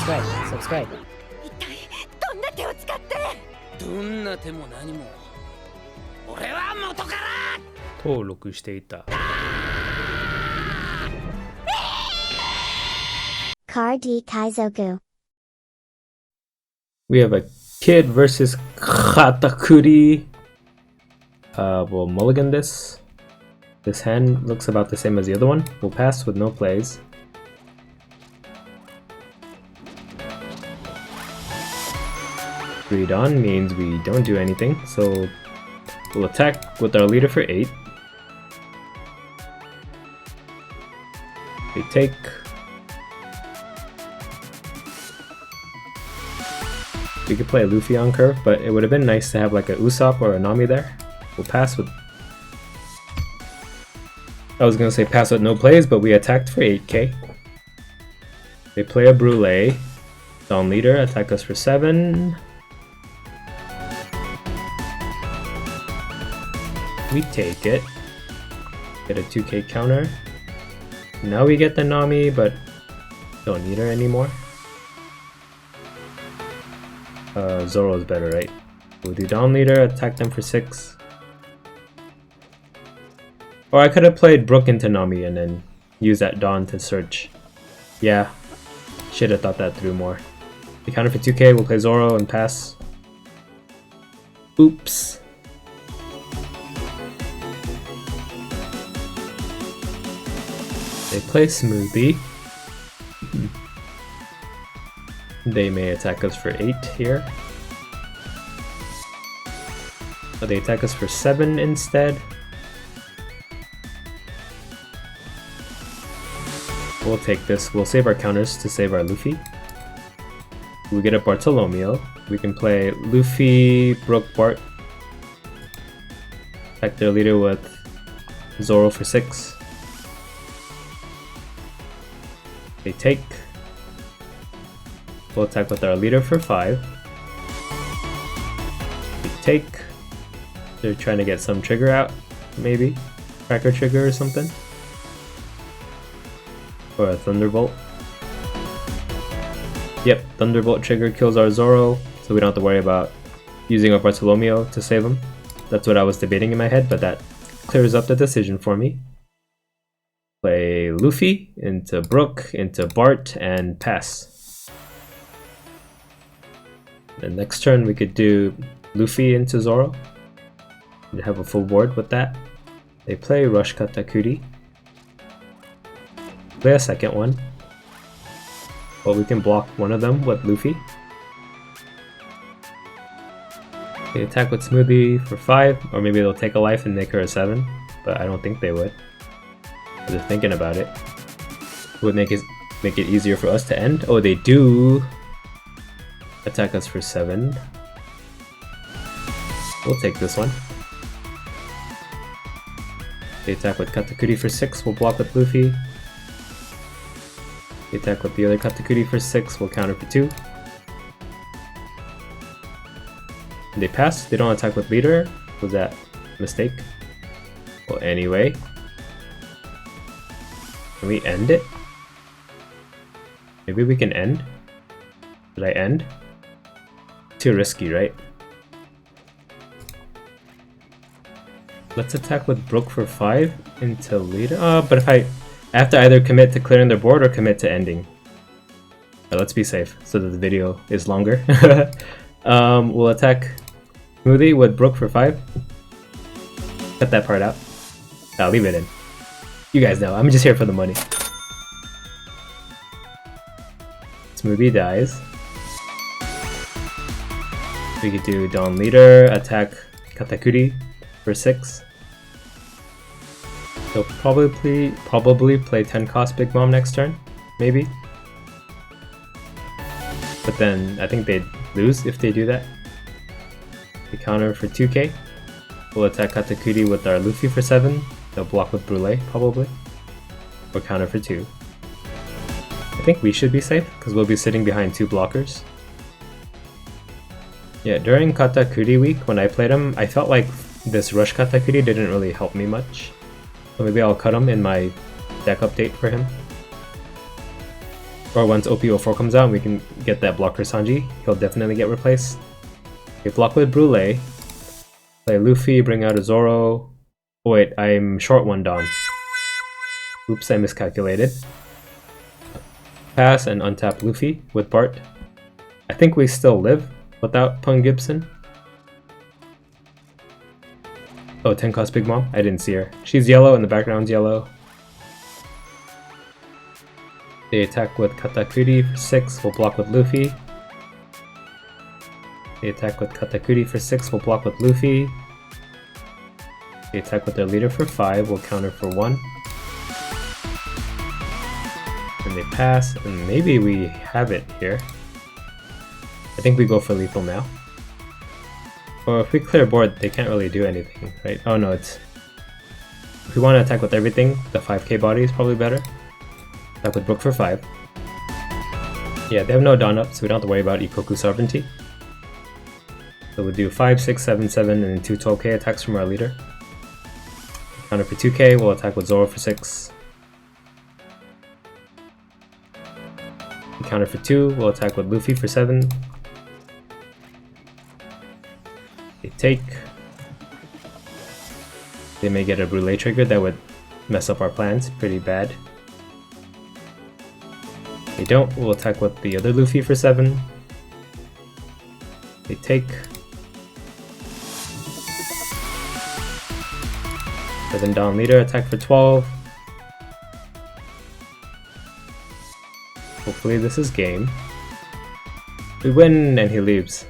subscribe. 一体どんな手を使って。どんな手も何も俺は元から登録していた。Card Kaizoku. We have a kid versus Katakuri. We'll mulligan this. This hand looks about the same as the other one. We'll pass with no plays. Read on means we don't do anything, so we'll attack with our leader for 8. They take. We could play Luffy on curve, but it would have been nice to have like a Usopp or a Nami there. We'll pass with... I was gonna say pass with no plays, but we attacked for 8k. They play a Brûlée. Dawn Leader, attack us for 7. We take it. Get a 2k counter. Now we get the Nami, but don't need her anymore. Zoro is better, right? We'll do Dawn Leader, attack them for 6. Or I could have played Brook into Nami and then use that Dawn to search. Yeah, should have thought that through more. We counter for 2k, we'll play Zoro and pass. Oops. They play Smoothie. They may attack us for 8 here. Oh, they attack us for 7 instead. We'll take this. We'll save our counters to save our Luffy. We get a Bartolomeo. We can play Luffy, Brook, Bart. Attack their leader with Zoro for 6. They take. We'll attack with our leader for 5. We take. They're trying to get some trigger out, maybe. Cracker trigger or something. Or a Thunderbolt. Yep, Thunderbolt trigger kills our Zoro, so we don't have to worry about using a Bartolomeo to save him. That's what I was debating in my head, but that clears up the decision for me. Play Luffy into Brook, into Bart, and pass. And next turn we could do Luffy into Zoro. We have a full board with that. They play Rush Katakuri. Play a second one. But we can block one of them with Luffy. They attack with Smoothie for 5, or maybe they'll take a life and make her a 7, but I don't think they would. They're thinking about it. Would make it easier for us to end. Oh, they do attack us for 7. We'll take this one. They attack with Katakuri for 6, we'll block with Luffy. They attack with the other Katakuri for 6, we'll counter for 2. They pass, they don't attack with leader. Was that a mistake? Well, anyway. Can we end it? Maybe we can end? Did I end? Too risky, right? Let's attack with Brook for 5 into leader. But if I have to either commit to clearing their board or commit to ending. Let's be safe so that the video is longer. We'll attack Smoothie with Brook for 5. Cut that part out. I'll leave it in. You guys know, I'm just here for the money. Smoothie dies. We could do Dawn Leader, attack Katakuri for 6. They'll probably play 10 cost Big Mom next turn, maybe. But then I think they'd lose if they do that. We counter for 2k. We'll attack Katakuri with our Luffy for 7. They'll block with Brûlée, probably. Or counter for 2. I think we should be safe, because we'll be sitting behind 2 blockers. Yeah, during Katakuri week, when I played him, I felt like this Rush Katakuri didn't really help me much. So maybe I'll cut him in my deck update for him. Or once OP04 comes out, we can get that blocker Sanji. He'll definitely get replaced. Okay, block with Brule. Play Luffy, bring out a Zoro. Oh wait, I'm short one Don. Oops, I miscalculated. Pass and untap Luffy with Bart. I think we still live without Pung Gibson. Oh, 10 cost Big Mom? I didn't see her. She's yellow and the background's yellow. They attack with Katakuri for 6, we'll block with Luffy. They attack with Katakuri for 6, we'll block with Luffy. They attack with their leader for 5, we'll counter for 1. And they pass, and maybe we have it here. I think we go for lethal now. Or if we clear board, they can't really do anything, right? Oh no, it's... If we want to attack with everything, the 5k body is probably better. Attack with Brook for 5. Yeah, they have no Dawn up, so we don't have to worry about Ikoku sovereignty. So we'll do 5, 6, 7, 7, and then 2 12k attacks from our leader. Counter for 2k, we'll attack with Zoro for 6. Counter for 2, we'll attack with Luffy for 7. They take. They may get a Brule trigger that would mess up our plans pretty bad. They don't, we'll attack with the other Luffy for 7. They take. Then Dawn leader, attack for 12. Hopefully this is game. We win and he leaves.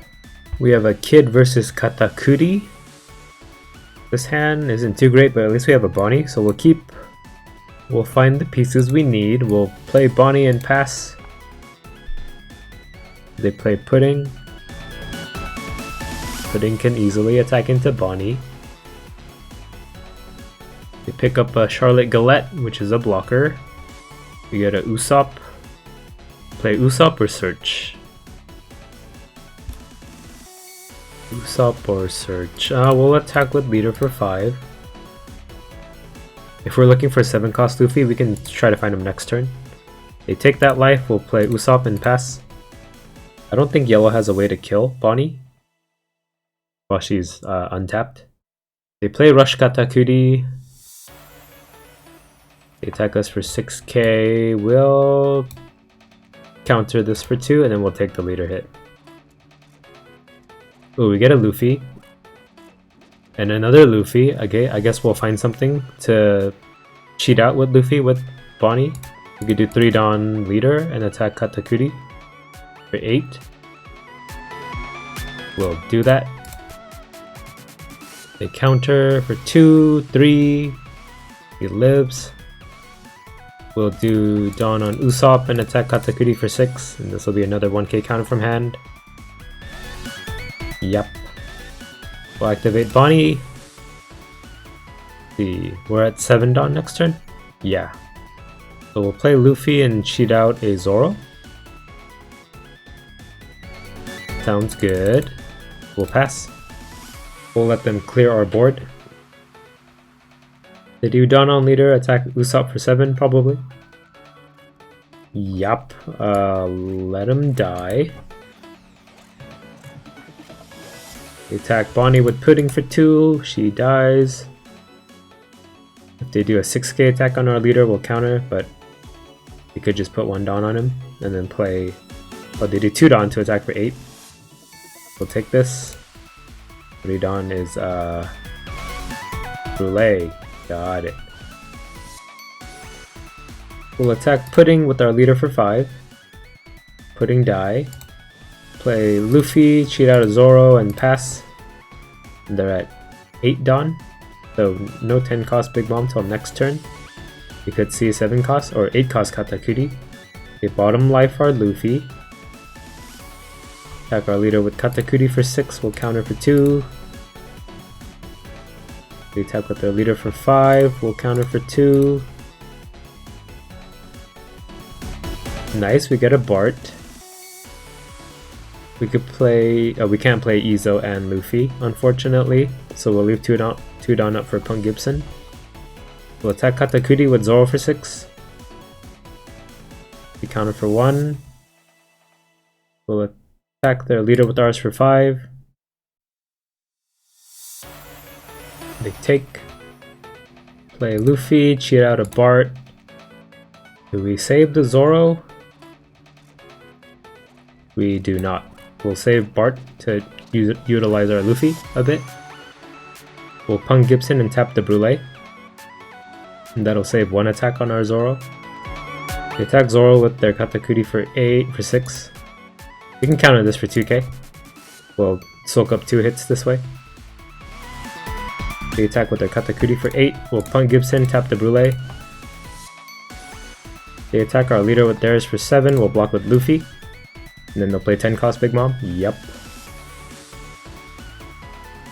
We have a Kid versus Katakuri. This hand isn't too great, but at least we have a Bonnie, so we'll find the pieces we need. We'll play Bonnie and pass. They play Pudding. Pudding can easily attack into Bonnie. They pick up a Charlotte Galette, which is a blocker. We get a Usopp. Play Usopp or Search? Usopp or Search? We'll attack with leader for 5. If we're looking for 7 cost Luffy, we can try to find him next turn. They take that life, we'll play Usopp and pass. I don't think yellow has a way to kill Bonnie while she's untapped. They play Rush Katakuri. They attack us for 6k. We'll counter this for 2 and then we'll take the leader hit. Ooh, we get a Luffy. And another Luffy. Okay, I guess we'll find something to cheat out with Luffy with Bonnie. We could do 3 Dawn leader and attack Katakuri for 8. We'll do that. They counter for 2, 3. He lives. We'll do Dawn on Usopp and attack Katakuri for 6. And this will be another 1k counter from hand. Yep. We'll activate Bonnie. See, we're at 7 Dawn next turn? Yeah. So we'll play Luffy and cheat out a Zoro. Sounds good. We'll pass. We'll let them clear our board. They do Dawn on leader, attack Usopp for 7 probably. Yup. Let him die. They attack Bonnie with Pudding for 2, she dies. If they do a 6k attack on our leader, we'll counter, but we could just put 1 Dawn on him and then play. Oh, they do 2 Dawn to attack for 8. We'll take this. 3 Dawn is Brule. Got it. We'll attack Pudding with our leader for 5. Pudding die. Play Luffy, cheat out a Zoro, and pass. And they're at 8 Dawn. So no 10 cost Big Mom till next turn. We could see a 7 cost or 8 cost Katakuri. Okay, bottom life our Luffy. Attack our leader with Katakuri for 6, we'll counter for 2. We attack with their leader for 5, we'll counter for 2. Nice, we get a Bart. We could play, we can't play Izo and Luffy, unfortunately, so we'll leave 2 down up for Punk Gibson. We'll attack Katakuri with Zoro for 6. We counter for 1. We'll attack their leader with ours for 5. They take. Play Luffy, cheat out a Bart. Do we save the Zoro? We do not. We'll save Bart to utilize our Luffy a bit. We'll punk Gibson and tap the Brule. And that'll save 1 attack on our Zoro. They attack Zoro with their Katakuri for 6. We can counter this for 2k. We'll soak up 2 hits this way. They attack with their Katakuri for 8. We'll punk Gibson, tap the Brule. They attack our leader with theirs for 7. We'll block with Luffy. And then they'll play 10 cost Big Mom. Yep.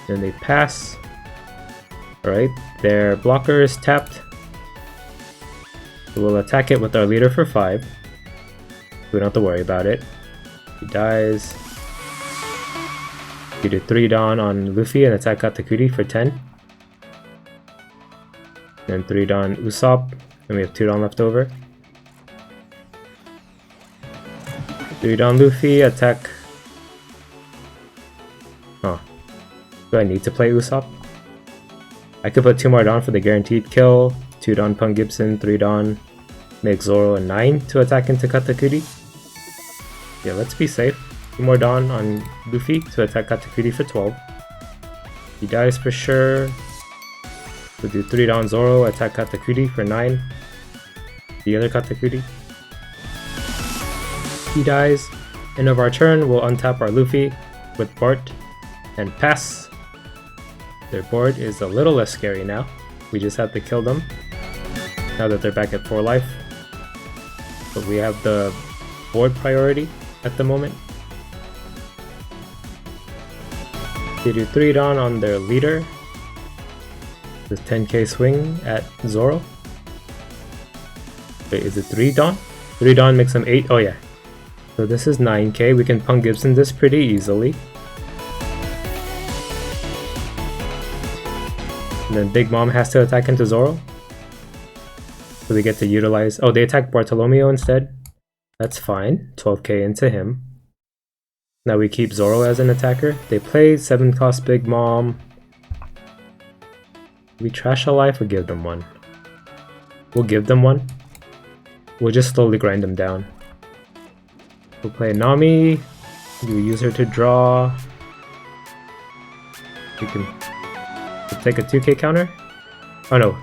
Then they pass. Alright, their blocker is tapped. We'll attack it with our leader for 5. We don't have to worry about it. He dies. We do 3 Dawn on Luffy and attack Katakuri for 10. Then 3 Dawn Usopp. And we have 2 Dawn left over. 3 Dawn Luffy, attack. Huh. Do I need to play Usopp? I could put 2 more Dawn for the guaranteed kill. 2 Dawn Punk Gibson, 3 Dawn. Make Zoro a 9 to attack into Katakuri. Yeah, let's be safe. 2 more Dawn on Luffy to attack Katakuri for 12. He dies for sure. We'll do 3 Dawn Zoro, attack Katakuri for 9. The other Katakuri. He dies. End of our turn, we'll untap our Luffy with Bart and pass. Their board is a little less scary now. We just have to kill them now that they're back at 4 life. But we have the board priority at the moment. They do 3 Dawn on their leader. This 10k swing at Zoro. Wait, is it 3 Dawn? 3 Dawn makes them 8. Oh yeah. So this is 9k. We can punk Gibson this pretty easily. And then Big Mom has to attack into Zoro. So we get to utilize... Oh, they attack Bartolomeo instead. That's fine. 12k into him. Now we keep Zoro as an attacker. They play 7 cost Big Mom. We trash a life or give them 1? We'll give them 1. We'll just slowly grind them down. We'll play Nami. We'll use her to draw. We can take a 2k counter. Oh no,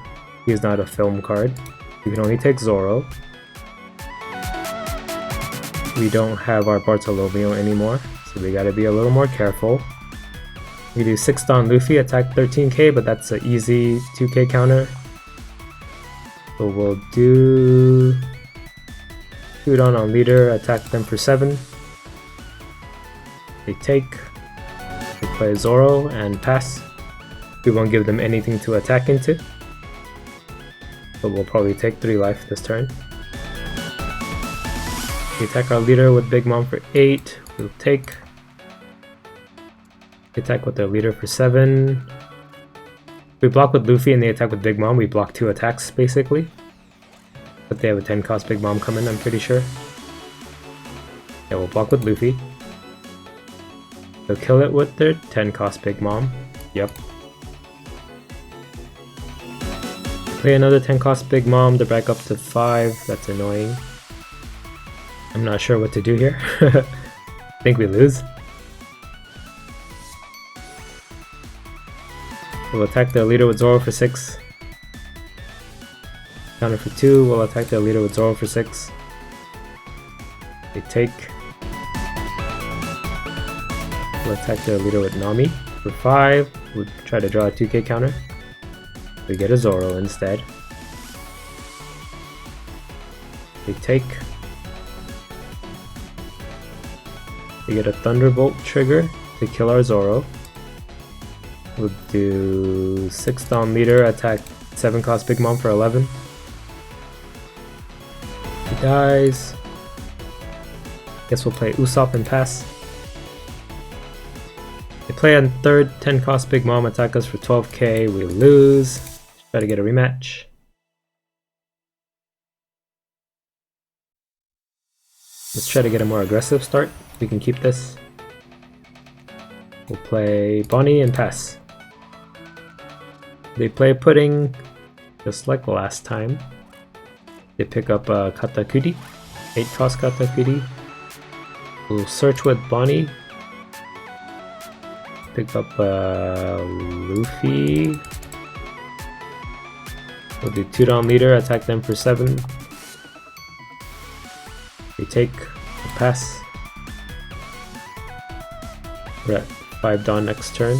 he's not a film card. We can only take Zoro. We don't have our Bartolomeo anymore, so we gotta be a little more careful. We do 6 Dawn Luffy, attack 13k, but that's an easy 2k counter. So we'll do 2 Dawn on leader, attack them for 7. They take. They play Zoro and pass. We won't give them anything to attack into. But we'll probably take 3 life this turn. We attack our leader with Big Mom for 8. We'll take. We attack with their leader for 7. We block with Luffy and they attack with Big Mom. We block 2 attacks basically. But they have a 10 cost Big Mom coming, I'm pretty sure. Yeah, we'll block with Luffy. They'll kill it with their 10 cost Big Mom. Yep. Play another 10 cost Big Mom, they're back up to 5, that's annoying. I'm not sure what to do here. I think we lose. We'll attack their leader with Zoro for 6. Counter for 2, we'll attack their leader with Zoro for 6. They take. We'll attack their leader with Nami for 5. We'll try to draw a 2k counter. We get a Zoro instead. They take. We get a Thunderbolt trigger to kill our Zoro. We'll do 6 Dawn leader, attack 7 cost Big Mom for 11. He dies. Guess we'll play Usopp and pass. They play on 3rd 10 cost Big Mom, attack us for 12k. We lose. Try to get a rematch. Let's try to get a more aggressive start. We can keep this. We'll play Bonnie and pass. They play Pudding, just like last time. They pick up Katakuri, 8 cost Katakuri. We'll search with Bonnie. Pick up Luffy. We'll do 2 down leader, attack them for 7. We take a pass. We're at 5 down next turn.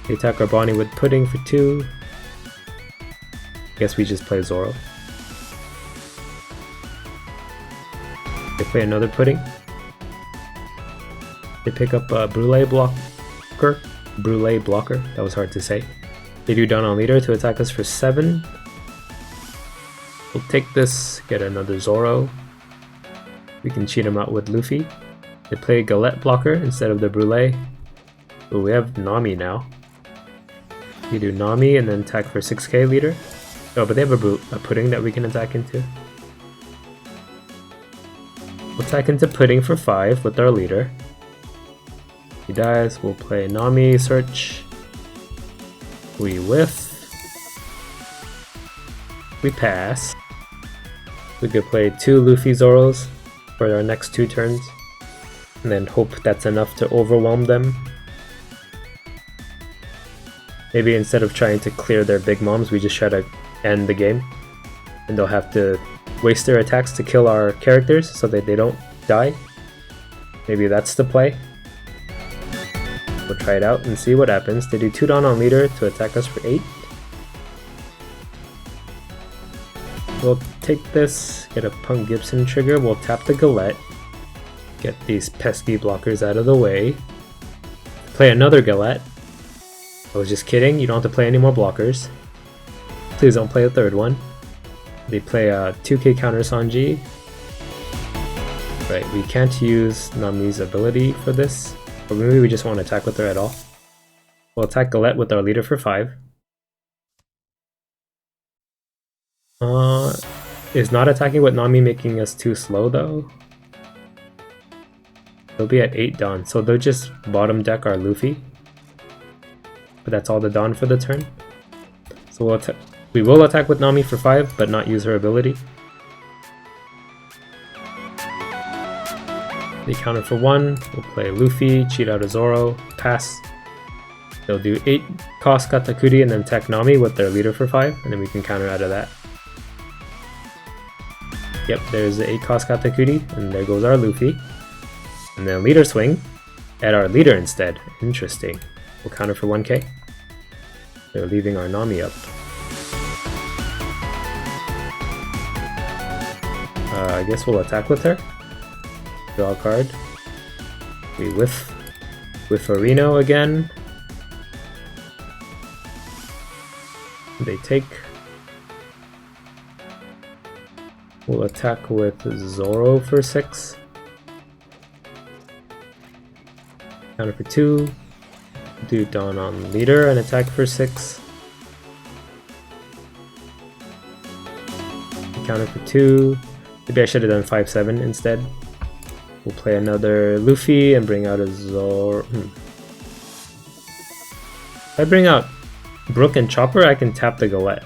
We attack our Bonnie with Pudding for 2. Guess we just play Zoro. They play another Pudding. They pick up a Brulee blocker. That was hard to say. They do down on leader to attack us for 7. We'll take this, get another Zoro. We can cheat him out with Luffy. They play Galette blocker instead of the Brulee. But we have Nami now. We do Nami and then attack for 6k leader. Oh, but they have a Pudding that we can attack into. We'll attack into Pudding for 5 with our leader. He dies, we'll play Nami, search. We whiff. We pass. We could play 2 Luffy Zoros for our next 2 turns. And then hope that's enough to overwhelm them. Maybe instead of trying to clear their big moms, we just try to end the game. And they'll have to waste their attacks to kill our characters so that they don't die. Maybe that's the play. We'll try it out and see what happens. They do 2 down on leader to attack us for 8. We'll take this, get a Punk Gibson trigger, we'll tap the Galette. Get these pesky blockers out of the way. Play another Galette. I was just kidding, you don't have to play any more blockers. Please don't play a third one. They play a 2k counter Sanji. Right, we can't use Nami's ability for this. Or maybe we just won't attack with her at all. We'll attack Galette with our leader for 5. Is not attacking with Nami making us too slow though? They'll be at 8 Dawn, so they'll just bottom deck our Luffy. But that's all the Dawn for the turn. So we will attack with Nami for 5, but not use her ability. They counter for 1, we'll play Luffy, cheat out a Zoro, pass. They'll do 8 cost Katakuri and then attack Nami with their leader for 5, and then we can counter out of that. Yep, there's the 8 cost Katakuri, and there goes our Luffy. And then leader swing at our leader instead. Interesting. We'll counter for 1k. They're leaving our Nami up. I guess we'll attack with her. Draw a card. We whiff with Arino again. They take. We'll attack with Zoro for 6. Counter for 2. Do Dawn on leader and attack for 6. Counter for 2. Maybe I should have done 5-7 instead. We'll play another Luffy and bring out a Zoro. If I bring out Brook and Chopper, I can tap the Galette,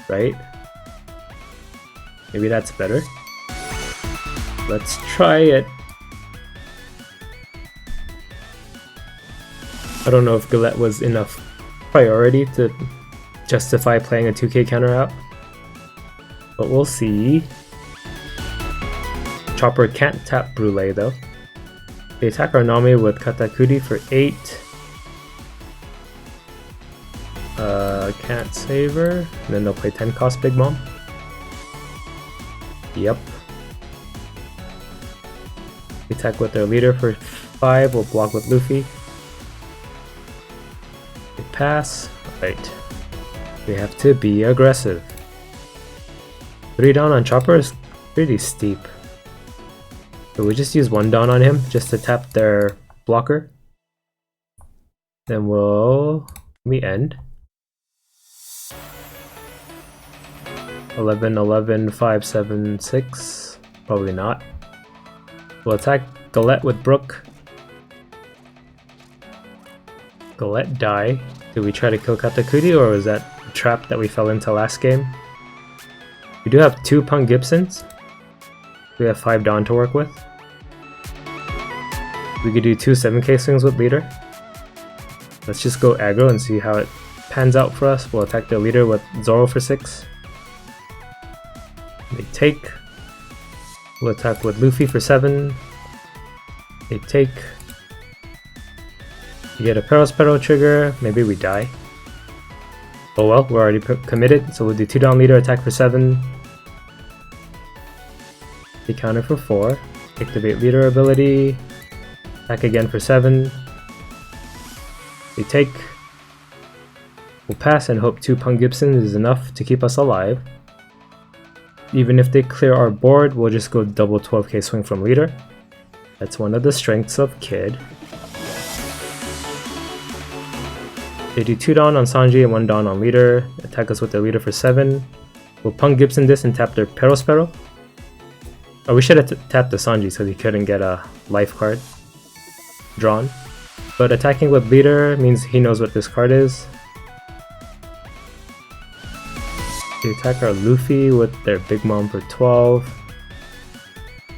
right? Maybe that's better. Let's try it. I don't know if Galette was enough priority to justify playing a 2k counter out, but we'll see. Chopper can't tap Brulee though. They attack our Nami with Katakuri for 8. Can't save her. And then they'll play 10 cost Big Mom. Yep. They attack with their leader for 5. We'll block with Luffy. They pass. Right. We have to be aggressive. 3 down on Chopper is pretty steep. So we just use 1 down on him just to tap their blocker. Then we end. 11, 11, 5, 7, 6. Probably not. We'll attack Galette with Brook. Galette die. Do we try to kill Katakuri, or was that a trap that we fell into last game? We do have 2 Punk Gibsons. We have 5 Dawn to work with. We could do 2 7k swings with leader. Let's just go aggro and see how it pans out for us. We'll attack the leader with Zoro for 6. They take. We'll attack with Luffy for 7. They take. You get a Perospero trigger. Maybe we die. Oh well, we're already committed, so we'll do 2 down leader, attack for 7. They counter for 4. Activate leader ability. Attack again for 7. They take. We'll pass and hope 2 Punk Gibsons is enough to keep us alive. Even if they clear our board, we'll just go double 12k swing from leader. That's one of the strengths of Kid. They do 2 down on Sanji and 1 down on leader. Attack us with their leader for 7. We'll Punk Gibson this and tap their Perospero. Oh, we should have tapped the Sanji so he couldn't get a life card drawn. But attacking with leader means he knows what this card is. They attack our Luffy with their Big Mom for 12.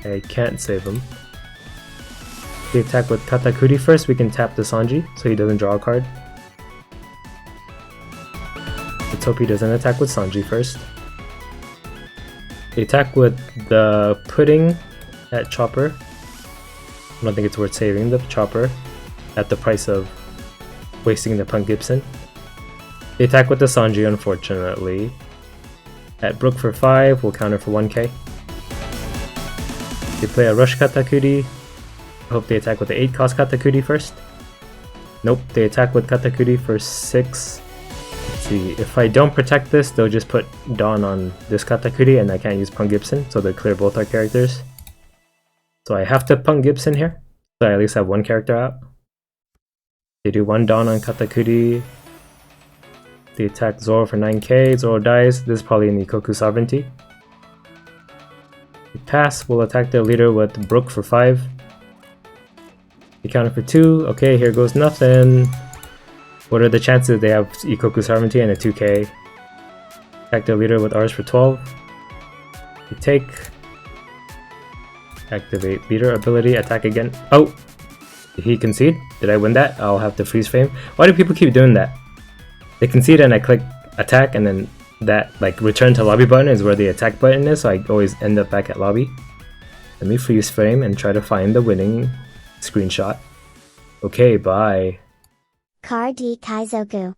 I can't save him. They attack with Katakuri first, we can tap the Sanji so he doesn't draw a card. Let's hope he doesn't attack with Sanji first. They attack with the Pudding at Chopper. I don't think it's worth saving the Chopper at the price of wasting the Punk Gibson. They attack with the Sanji, unfortunately. At Brook for 5, we'll counter for 1k. They play a Rush Katakuri. I hope they attack with the 8 cost Katakuri first. Nope, they attack with Katakuri for 6. Let's see, if I don't protect this, they'll just put Dawn on this Katakuri and I can't use Punk Gibson, so they'll clear both our characters. So I have to Punk Gibson here, so I at least have 1 character out. They do 1 Dawn on Katakuri. They attack Zoro for 9k, Zoro dies. This is probably an Ikoku Sovereignty. They pass, we'll attack their leader with Brook for 5. They counter for 2, okay, here goes nothing. What are the chances they have Ikoku Sovereignty and a 2k? Attack their leader with ours for 12. They take. Activate leader ability, attack again. Oh! Did he concede? Did I win that? I'll have to freeze frame. Why do people keep doing that? They concede and I click attack and then that like return to lobby button is where the attack button is, so I always end up back at lobby. Let me freeze frame and try to find the winning screenshot. Okay, bye. Car D Kaizoku.